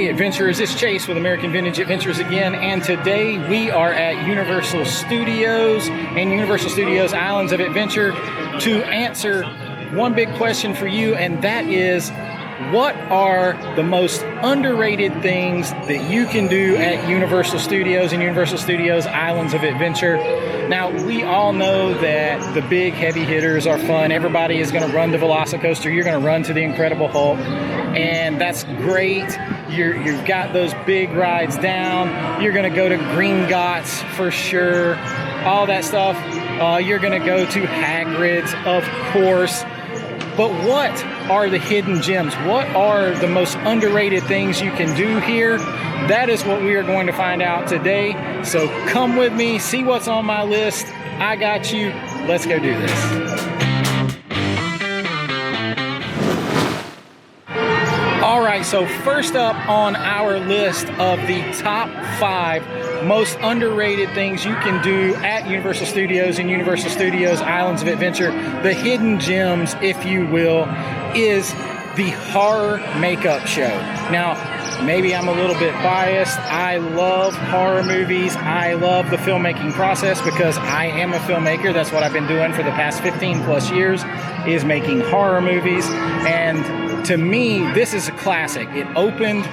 Adventurers. It's Chase with American Vintage Adventures again, and today we are at Universal Studios and Universal Studios Islands of Adventure to answer one big question for you, and that is, what are the most underrated things that you can do at Universal Studios and Universal Studios Islands of Adventure? Now, we all know that the big heavy hitters are fun. Everybody is going to run the Velocicoaster. You're going to run to the Incredible Hulk, and that's great. You've got those big rides down. You're going to go to Gringotts for sure. All that stuff. You're going to go to Hagrid's, of course. But what are the hidden gems? What are the most underrated things you can do here? That is what we are going to find out today. So come with me, see what's on my list. I got you. Let's go do this. All right, so first up on our list of the top 5 most underrated things you can do at Universal Studios and Universal Studios Islands of Adventure, the hidden gems, if you will, is the horror makeup show. Now, maybe I'm a little bit biased. I love horror movies. I love the filmmaking process because I am a filmmaker. That's what I've been doing for the past 15 plus years, is making horror movies. And to me, this is a classic. It opened,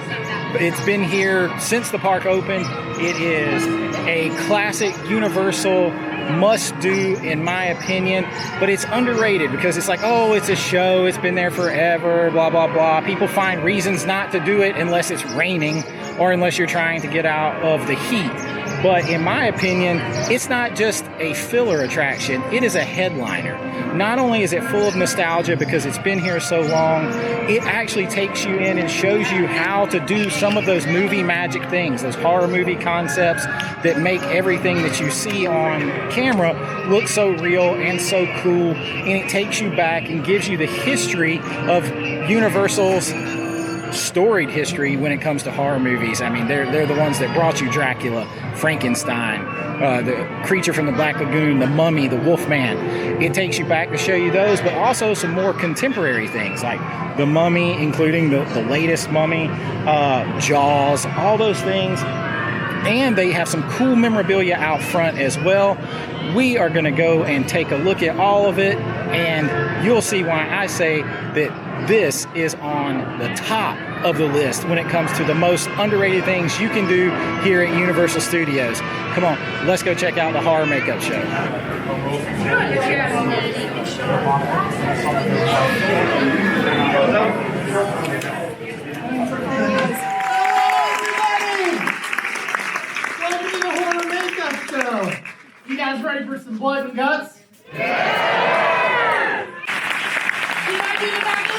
it's been here since the park opened. It is a classic Universal must-do, in my opinion, but it's underrated because it's like, oh, it's a show, it's been there forever, blah, blah, blah. People find reasons not to do it unless it's raining or unless you're trying to get out of the heat. But in my opinion, it's not just a filler attraction, it is a headliner. Not only is it full of nostalgia because it's been here so long, it actually takes you in and shows you how to do some of those movie magic things, those horror movie concepts that make everything that you see on camera look so real and so cool. And it takes you back and gives you the history of Universal's storied history when it comes to horror movies. I mean, they're the ones that brought you Dracula, Frankenstein, the Creature from the Black Lagoon, the Mummy, the Wolfman. It takes you back to show you those, but also some more contemporary things like the Mummy, including the latest Mummy, Jaws, all those things. And they have some cool memorabilia out front as well. We are going to go and take a look at all of it, and you'll see why I say that this is on the top of the list when it comes to the most underrated things you can do here at Universal Studios. Come on, let's go check out the horror makeup show. You guys ready for some blood and guts? Yeah! Can I do the back of the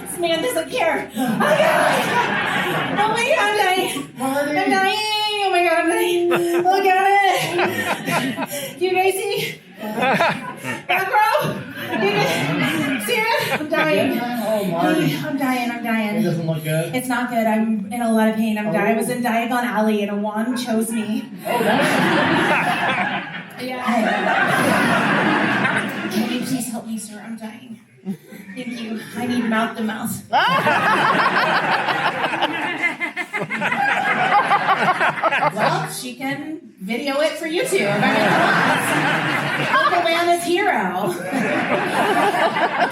This man doesn't care. Oh my god! Oh my god, I'm dying! I'm dying! Oh my god, I'm dying! Look at it! Do you guys see? Back row? See it? I'm dying. Oh, Marty. I'm dying. It doesn't look good. It's not good. I'm in a lot of pain. I was in Diagon Alley and a wand chose me. Oh, that's Yeah. Can you please help me, sir? I'm dying. Thank you. I need mouth to mouth. Well, she can video it for YouTube. I mean, Uncle Anna's hero.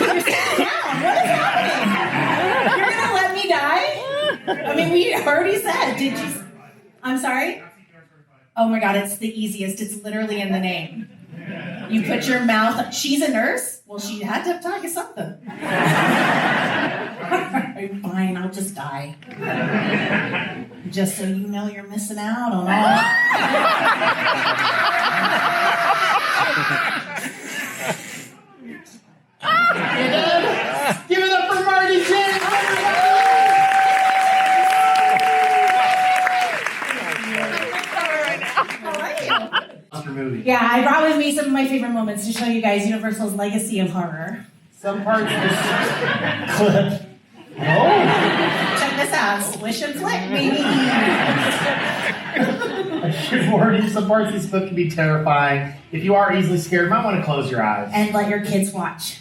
You're sitting down. What is happening? You're gonna let me die? I mean, we already said. Did you? I'm sorry. Oh my God, it's the easiest. It's literally in the name. You put your mouth. She's a nurse. Well, she had to talk of something. Fine, I'll just die. Just so you know you're missing out on all. Give it up for Marty James! How are you? Yeah, I brought with me some of my favorite moments to show you guys Universal's legacy of horror. Some parts of this clip. Oh! Check this out. Swish and flick, baby. Good warning, some parts of this book can be terrifying. If you are easily scared, you might want to close your eyes. And let your kids watch.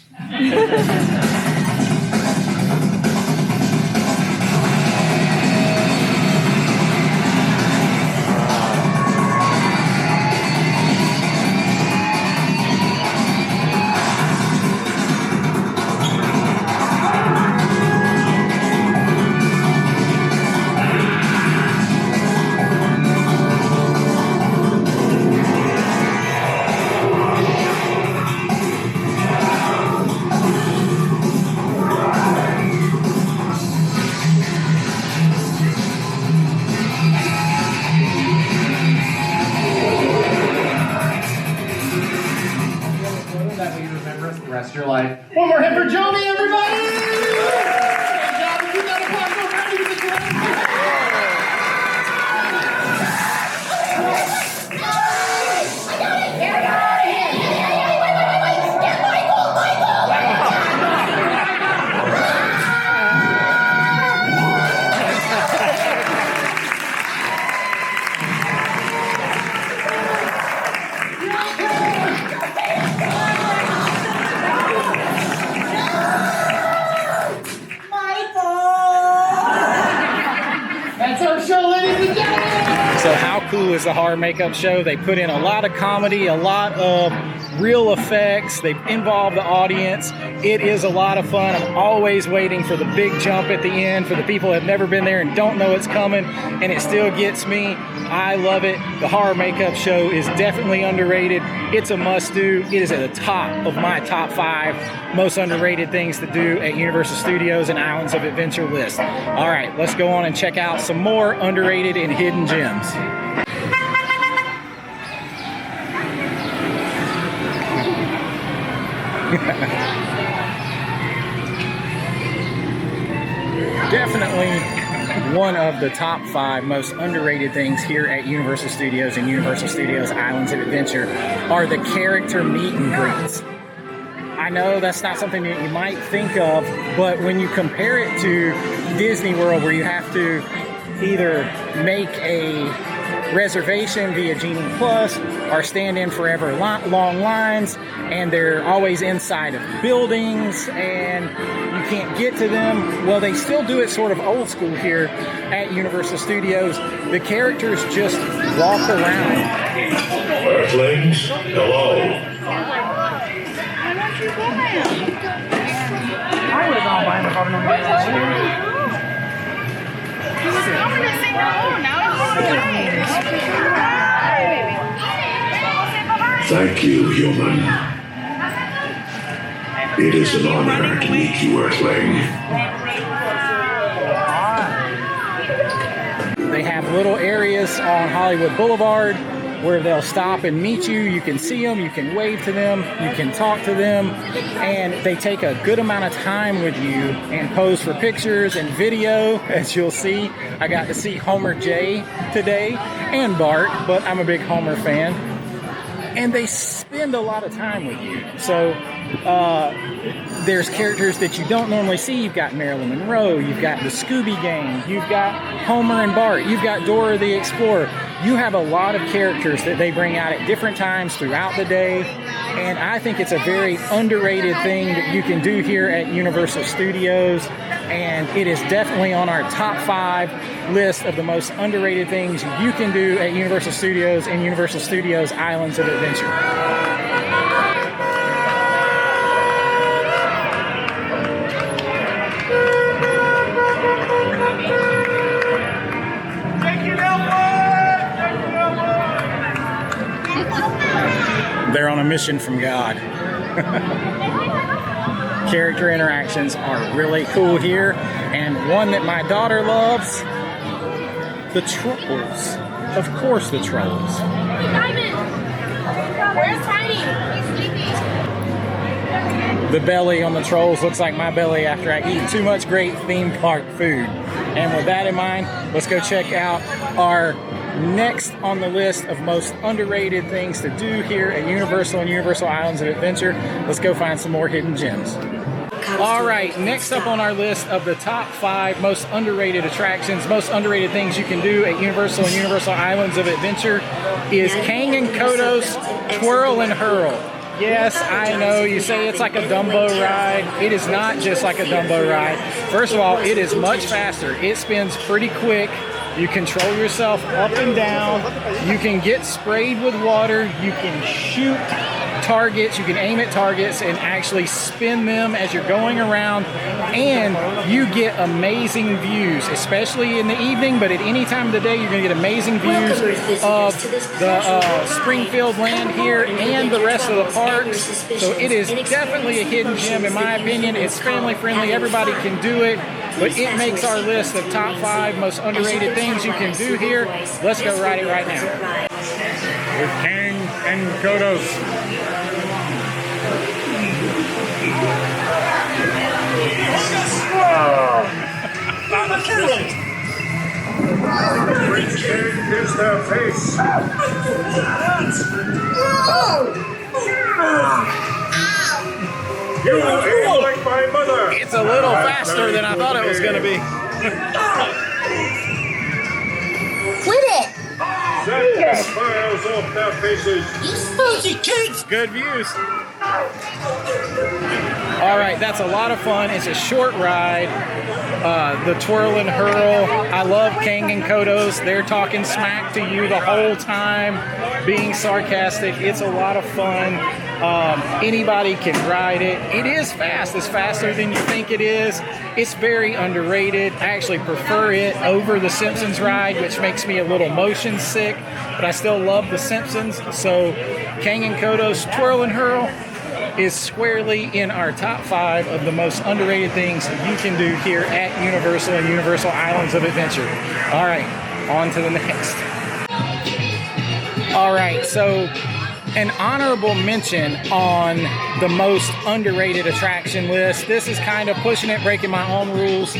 That we remember us the rest of your life. One more hit for Johnny, everybody! Johnny, you got a popcorn ready to That's our show, ladies and gentlemen! So how cool is the horror makeup show? They put in a lot of comedy, a lot of real effects. They involve the audience. It is a lot of fun. I'm always waiting for the big jump at the end for the people who have never been there and don't know it's coming, and it still gets me. I love it. The horror makeup show is definitely underrated. It's a must-do. It is at the top of my top 5 most underrated things to do at Universal Studios and Islands of Adventure list. All right, let's go on and check out some more underrated and hidden gems. Definitely one of the top 5 most underrated things here at Universal Studios and Universal Studios Islands of Adventure are the character meet and greets. I know that's not something that you might think of, but when you compare it to Disney World, where you have to either make a reservation via Genie Plus or stand in forever long lines, and they're always inside of buildings and you can't get to them. Well, they still do it sort of old school here at Universal Studios. The characters just walk around. Earthlings, hello. I would have gone by him if I would have I'm gonna say hello now. Thank you, human. It is an honor to meet you, Earthling. They have little areas on Hollywood Boulevard where they'll stop and meet you. You can see them, you can wave to them, you can talk to them, and they take a good amount of time with you and pose for pictures and video. As you'll see, I got to see Homer J today and Bart, but I'm a big Homer fan. And they spend a lot of time with you. So there's characters that you don't normally see. You've got Marilyn Monroe, you've got the Scooby Gang, you've got Homer and Bart, you've got Dora the Explorer. You have a lot of characters that they bring out at different times throughout the day, and I think it's a very underrated thing that you can do here at Universal Studios, and it is definitely on our top 5 list of the most underrated things you can do at Universal Studios and Universal Studios Islands of Adventure. They're on a mission from God. Character interactions are really cool here, and one that my daughter loves, the Trolls. Of course, the Trolls. Where's Tiny? He's sleeping. The belly on the Trolls looks like my belly after I eat too much great theme park food. And with that in mind, let's go check out our next on the list of most underrated things to do here at Universal and Universal Islands of Adventure. Let's go find some more hidden gems. All right, next up on our list of the top 5 most underrated attractions, most underrated things you can do at Universal and Universal Islands of Adventure is Kang and Kodos Twirl and Hurl. Yes, I know you say it's like a Dumbo ride. It is not just like a Dumbo ride. First of all, it is much faster. It spins pretty quick. You control yourself up and down. You can get sprayed with water. You can shoot targets. You can aim at targets and actually spin them as you're going around. And you get amazing views, especially in the evening, but at any time of the day, you're going to get amazing views of the Springfield land here and the rest of the parks. So it is definitely a hidden gem, in my opinion. It's family friendly. Everybody can do it. But it makes our list of top 5 most underrated things you can do here. Let's go ride it right now. With Kang and Kodos. Great King is their face. You aim like my mother. It's a little faster than I thought it was going to be. Quit it! Set the smiles off their faces. You spooky kids! Good views. All right, that's a lot of fun. It's a short ride. The Twirl and Hurl. I love Kang and Kodos. They're talking smack to you the whole time, being sarcastic. It's a lot of fun. Anybody can ride it. It is fast. It's faster than you think it is. It's very underrated. I actually prefer it over the Simpsons ride, which makes me a little motion sick, but I still love the Simpsons. So Kang and Kodos Twirl and Hurl is squarely in our top 5 of the most underrated things you can do here at Universal and Universal Islands of Adventure. All right, on to the next. All right, so an honorable mention on the most underrated attraction list. This is kind of pushing it, breaking my own rules,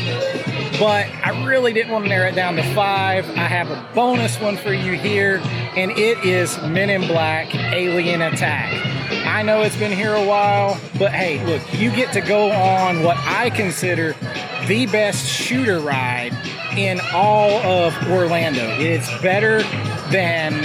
but I really didn't want to narrow it down to 5. I have a bonus one for you here, and it is Men in Black Alien Attack. I know it's been here a while, but hey, look, you get to go on what I consider the best shooter ride in all of Orlando. It's better than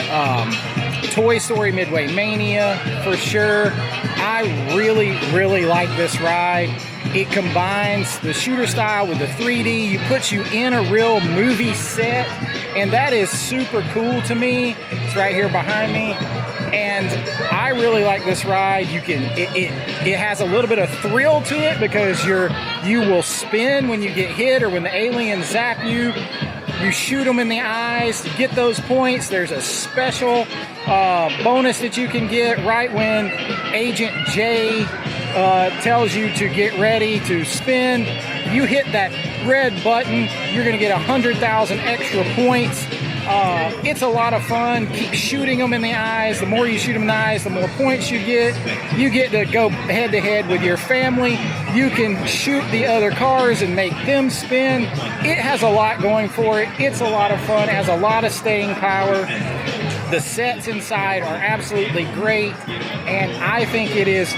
Toy Story Midway Mania, for sure. I really like this ride. It combines the shooter style with the 3D. It puts you in a real movie set, and that is super cool to me. It's right here behind me. And I really like this ride. You can it has a little bit of thrill to it because you will spin when you get hit or when the aliens zap you. You shoot them in the eyes to get those points. There's a special bonus that you can get right when Agent J tells you to get ready to spin. You hit that red button, you're going to get 100,000 extra points. It's a lot of fun. Keep shooting them in the eyes. The more you shoot them in the eyes, the more points you get. You get to go head to head with your family. You can shoot the other cars and make them spin. It has a lot going for it. It's a lot of fun. It has a lot of staying power. The sets inside are absolutely great, and I think it is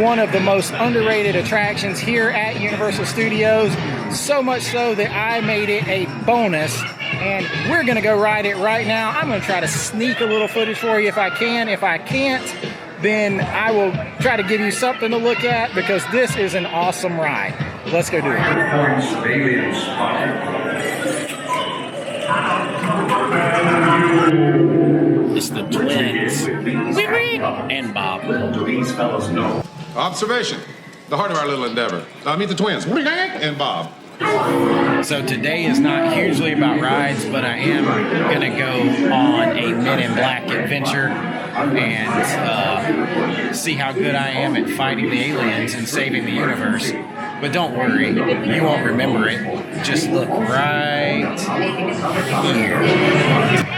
one of the most underrated attractions here at Universal Studios, so much so that I made it a bonus, and we're going to go ride it right now. I'm going to try to sneak a little footage for you if I can. If I can't, then I will try to give you something to look at because this is an awesome ride. Let's go do it. It's the twins, and Bob. Do these fellows know? Observation. The heart of our little endeavor. Meet the twins. And Bob. So today is not hugely about rides, but I am going to go on a Men in Black adventure and see how good I am at fighting the aliens and saving the universe. But don't worry, you won't remember it. Just look right here.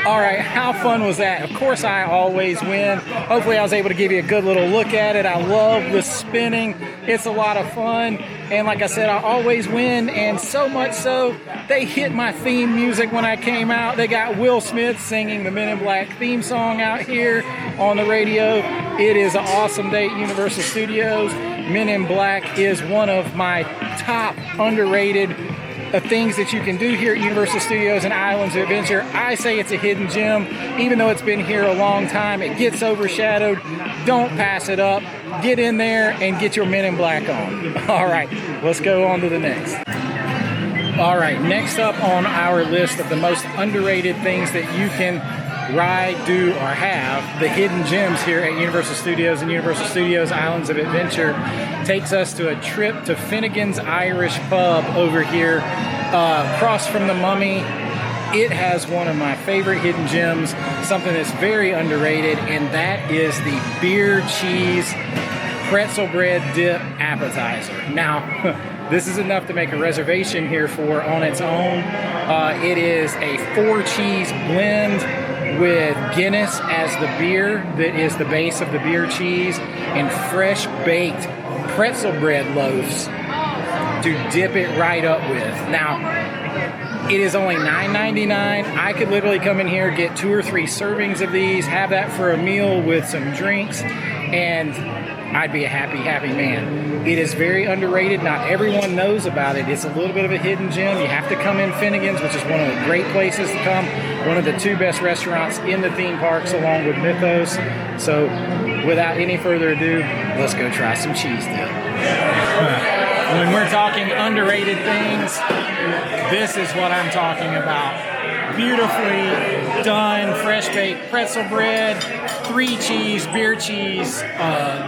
All right, how fun was that? Of course, I always win. Hopefully, I was able to give you a good little look at it. I love the spinning. It's a lot of fun. And like I said, I always win. And so much so, they hit my theme music when I came out. They got Will Smith singing the Men in Black theme song out here on the radio. It is an awesome day at Universal Studios. Men in Black is one of my top underrated things that you can do here at Universal Studios and Islands of Adventure. I say it's a hidden gem, even though it's been here a long time. It gets overshadowed. Don't pass it up. Get in there and get your Men in Black on. All right, let's go on to the next. All right, next up on our list of the most underrated things that you can ride, do, or have, the hidden gems here at Universal Studios and Universal Studios Islands of Adventure, takes us to a trip to Finnegans Irish Pub over here, across from the Mummy. It has one of my favorite hidden gems, something that's very underrated, and that is the beer cheese pretzel bread dip appetizer. Now, this is enough to make a reservation here for on its own. It is a 4-cheese blend with Guinness as the beer that is the base of the beer cheese, and fresh baked pretzel bread loaves to dip it right up with. Now, it is only $9.99. I could literally come in here, get 2 or 3 servings of these, have that for a meal with some drinks, and I'd be a happy, happy man. It is very underrated. Not everyone knows about it. It's a little bit of a hidden gem. You have to come in Finnegans, which is one of the great places to come. One of the 2 best restaurants in the theme parks, along with Mythos. So, without any further ado, let's go try some cheese dip. When we're talking underrated things, this is what I'm talking about. Beautifully done, fresh baked pretzel bread, 3-cheese, beer cheese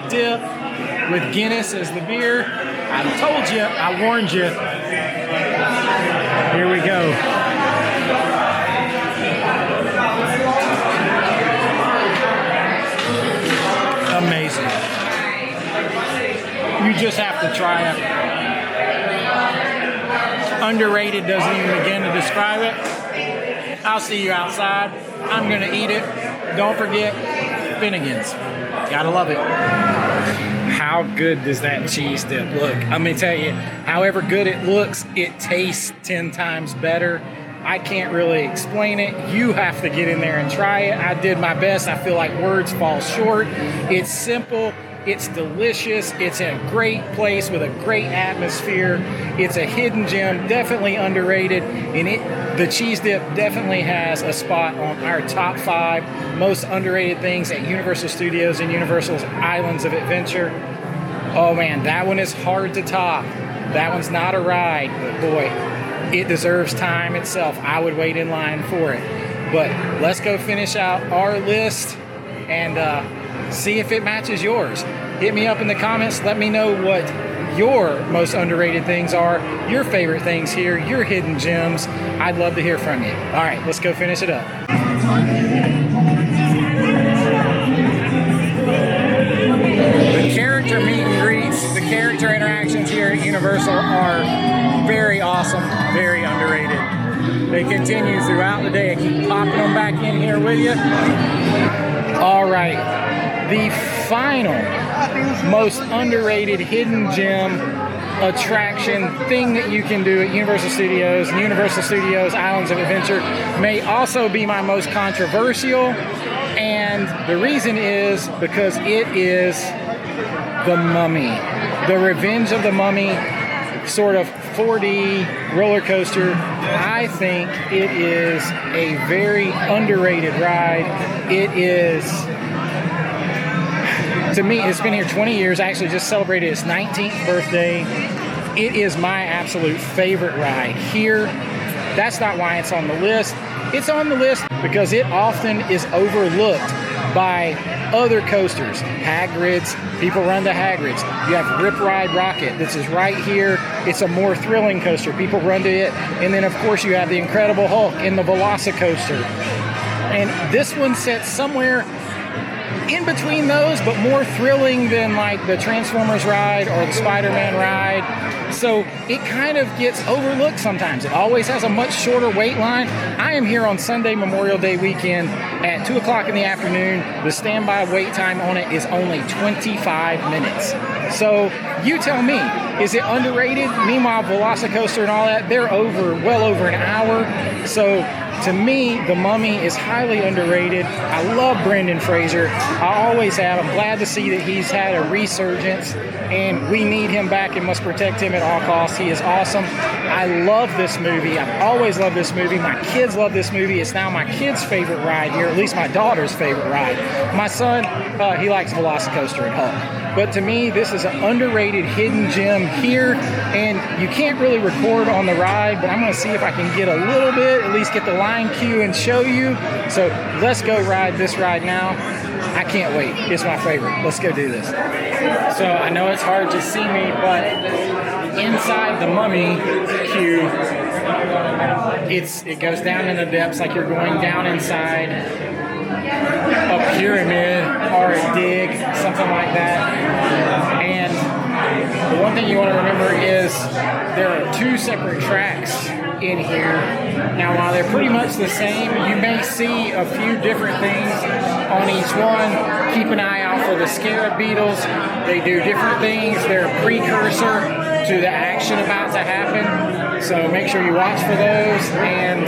dip with Guinness as the beer. I told you, I warned you. Here we go. Amazing. You just have to try it. Underrated doesn't even begin to describe it. I'll see you outside. I'm gonna eat it. Don't forget, Finnegans. Gotta love it. How good does that cheese dip look? I'm gonna tell you, however good it looks, it tastes 10 times better. I can't really explain it. You have to get in there and try it. I did my best. I feel like words fall short. It's simple. It's delicious. It's in a great place with a great atmosphere. It's a hidden gem, definitely underrated, and the cheese dip definitely has a spot on our top 5 most underrated things at Universal Studios and Universal's Islands of Adventure. Oh man, that one is hard to top. That one's not a ride, but boy, it deserves time itself. I would wait in line for it. But let's go finish out our list and see if it matches yours. Hit me up in the comments. Let me know what your most underrated things are, your favorite things here, your hidden gems. I'd love to hear from you. All right, let's go finish it up. The character meet and greets, the character interactions here at Universal are very awesome, very underrated. They continue throughout the day. I keep popping them back in here with you. All right. The final most underrated hidden gem attraction thing that you can do at Universal Studios and Universal Studios Islands of Adventure may also be my most controversial, and the reason is because it is the Mummy. The Revenge of the Mummy, sort of 4D roller coaster. I think it is a very underrated ride. It is, to me, it's been here 20 years. I actually just celebrated its 19th birthday. It is my absolute favorite ride here. That's not why it's on the list. It's on the list because it often is overlooked by other coasters. Hagrid's, people run to Hagrid's. You have Rip Ride Rocket, this is right here. It's a more thrilling coaster. People run to it. And then, of course, you have the Incredible Hulk and the Velocicoaster. And this one sits somewhere in between those, but more thrilling than like the Transformers ride or the Spider-Man ride. So it kind of gets overlooked sometimes. It always has a much shorter wait line. I am here on Sunday, Memorial Day weekend at 2 o'clock in the afternoon. The standby wait time on it is only 25 minutes. So you tell me, is it underrated? Meanwhile, Velocicoaster and all that, they're well over an hour. So to me, The Mummy is highly underrated. I love Brendan Fraser. I always have. I'm glad to see that he's had a resurgence, and we need him back and must protect him at all costs. He is awesome. I love this movie. I've always loved this movie. My kids love this movie. It's now my kid's favorite ride here, at least my daughter's favorite ride. My son, he likes Velocicoaster and Hulk. But to me, this is an underrated hidden gem here, and you can't really record on the ride, but I'm going to see if I can get a little bit, at least get the line cue and show you. So let's go ride this ride now. I can't wait. It's my favorite. Let's go do this. So I know it's hard to see me, but inside the Mummy queue, it goes down in the depths like you're going down inside a pyramid or a dig, something like that. And the one thing you want to remember is there are 2 separate tracks in here. Now, while they're pretty much the same, you may see a few different things on each one. Keep an eye out for the scarab beetles. They do different things. They're a precursor to the action about to happen. So make sure you watch for those, and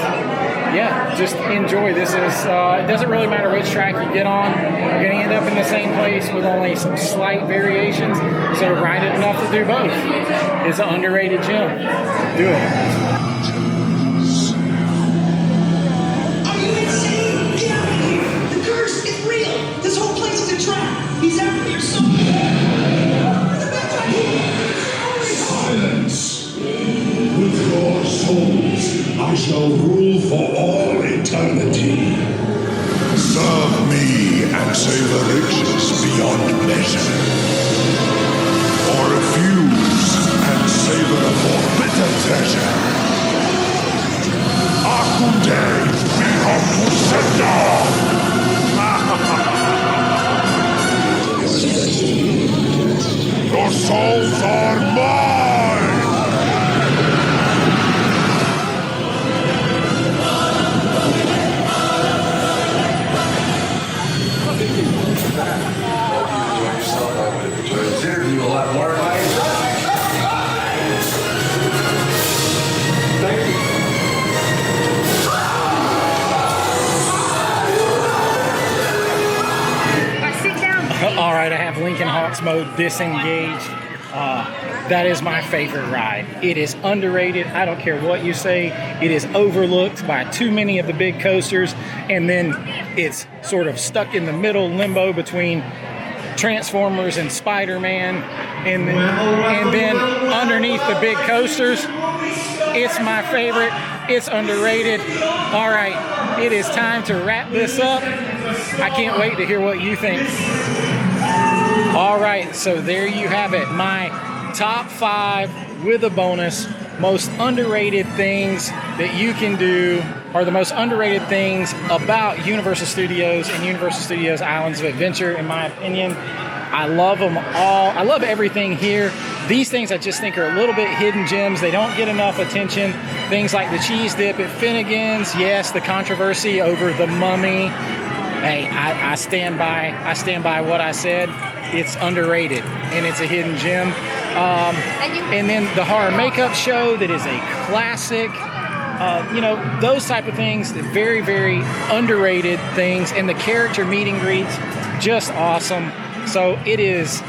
yeah, just enjoy. This is, it doesn't really matter which track you get on. You're going to end up in the same place with only some slight variations. So ride it enough to do both. It's an underrated gem. Do it. Are you insane? Get out of here! The curse is real! This whole place is a trap! He's after your soul! Silence! With your souls, I shall rule for all eternity. Serve me and savor riches beyond measure. Or refuse and savor a forbidden treasure. Akunde Bihakusenda! Your souls are mine! Interview a lot more. Thank you. Sit down. All right, I have Lincoln Hawks mode disengaged. That is my favorite ride. It is underrated. I don't care what you say. It is overlooked by too many of the big coasters, and then it's sort of stuck in the middle limbo between Transformers and Spider-Man, and then underneath the big coasters. It's my favorite. It's underrated. All right, it is time to wrap this up. I can't wait to hear what you think. All right, so there you have it. My top 5 with a bonus most underrated things that you can do, or the most underrated things about Universal Studios and Universal Studios Islands of Adventure, in my opinion. I love them all. I love everything here. These things I just think are a little bit hidden gems. They don't get enough attention. Things like the cheese dip at Finnegans. Yes, the controversy over the Mummy. Hey, I stand by what I said. It's underrated, and it's a hidden gem. And then the horror makeup show, that is a classic. Those type of things, very, very underrated things. And the character meet and greets, just awesome. So it is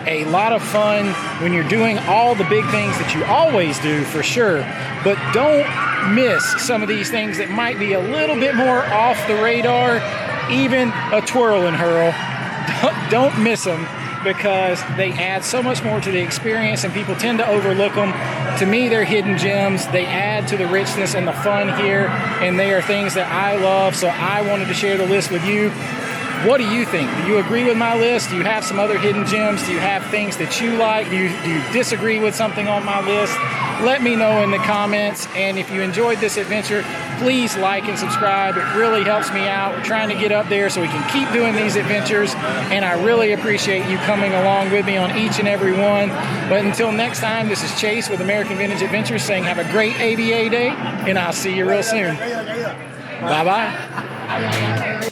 a lot of fun when you're doing all the big things that you always do, for sure. But don't miss some of these things that might be a little bit more off the radar. Even a Twirl and Hurl. Don't miss them, because they add so much more to the experience, and people tend to overlook them. To me, they're hidden gems. They add to the richness and the fun here, and they are things that I love, so I wanted to share the list with you. What do you think? Do you agree with my list? Do you have some other hidden gems? Do you have things that you like? Do you disagree with something on my list? Let me know in the comments. And if you enjoyed this adventure, please like and subscribe. It really helps me out. We're trying to get up there so we can keep doing these adventures. And I really appreciate you coming along with me on each and every one. But until next time, this is Chase with American Vintage Adventures saying have a great AVA day, and I'll see you real soon. Bye-bye.